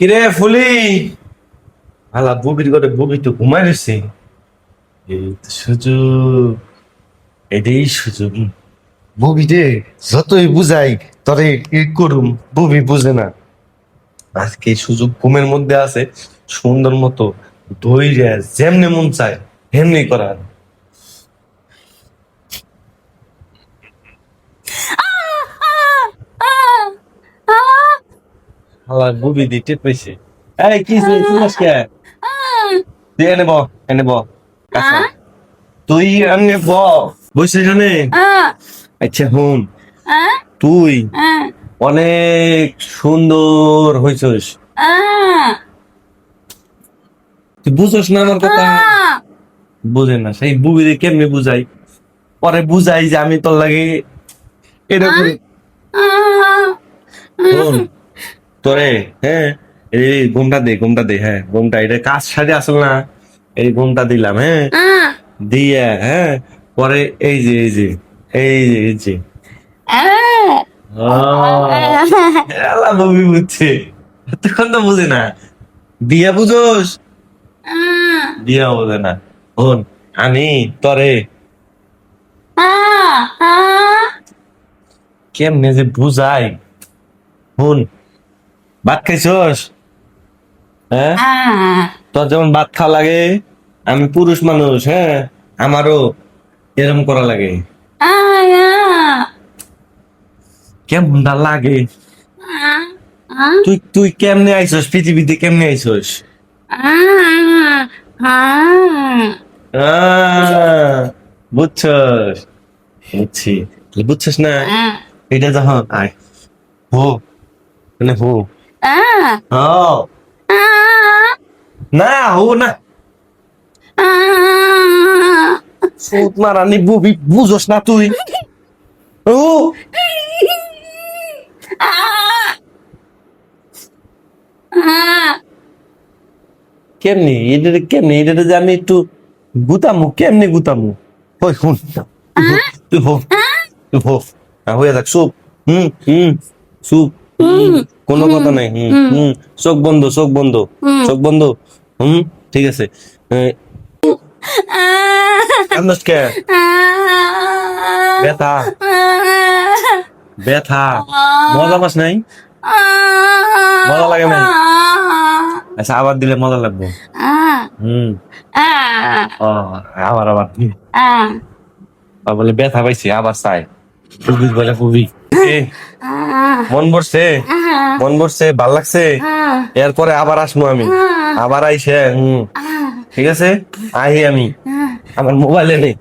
কিরে ফুলি আলা বুবির করে বুবি তো ঘুমাই রয়েছে। এই তো সুযোগ, এটাই সুযোগ। বুবি রে যতই বুঝাই তরে কি করুম, বুবি বুঝে না। আজকে এই সুযোগ ঘুমের মধ্যে আছে, সুন্দর মতো ধইরে যেমনে মন চায় হেমনি করার। আলা বুবি দিতে পেয়েছে। এই কি শুনছ কে? তুই এনে ব, এনে ব কাছে। তুই এনে ব, বসে জানে। আচ্ছা হুন, তুই অনেক সুন্দর হইছস। তুই বুঝছস না আমার কথা? বুঝে না, সেই বুবিরে কেমনে বুঝাই? পরে বুঝাই যে আমি তোর লাগে এটা করি। শোন, তোরে, হ্যাঁ, এই ঘুমটা দে, ঘুমটা দে, হ্যাঁ ঘুমটা, এটা কাজ সাজে আসল না, এই ঘুমটা দিলাম, হ্যাঁ দিয়ে, হ্যাঁ পরে এই যে আল্লাহ বমি বুঝছে, তখন তো বুঝে না। দিয়া বুঝোস, দিয়া বোঝে না। শোন, আমি তরে কেমনে যে বুঝাই। শোন, ভাত খাইছস? হ্যাঁ, তোর যেমন ভাত খাওয়া লাগে, আমি পুরুষ মানুষ, হ্যাঁ আমারও এরকম করা লাগে। কেমনটা লাগে? তুই তুই কেমনে আইছস পৃথিবীতে, কেমনে আইছস? বুঝছস, বুঝছি, বুঝছস না? এটা যখন আয় হো, মানে হো, হো না, হো না, সুত মারানি বুবি, বুঝস না তুই? ও কেমনি এটা, কেমনি এটা যে আমি একটু গুতামু, কেমনি গুতামু? ওই শুন, তুই হো, তুই হো, হয়ে যাক চুপ। চুপ, কোনো কথা নাই। চোখ বন্ধ, চোখ বন্ধ, চোখ বন্ধ। হুম, ঠিক আছে। কান্দস কে? ব্যথা, ব্যথা, মজা পাস নাই? মজা লাগে নাই? আচ্ছা আবার দিলে মজা লাগবে। হুম, ও আবার আবার বলে ব্যথা পাইছি, আবার চাই। খুবই বলে খুবই মন ভরছে, মন ভরছে, ভাল লাগছে। এরপরে আবার আসবো আমি, আবার আইসে। ঠিক আছে, আহি আমি, আমার মোবাইলে নেই।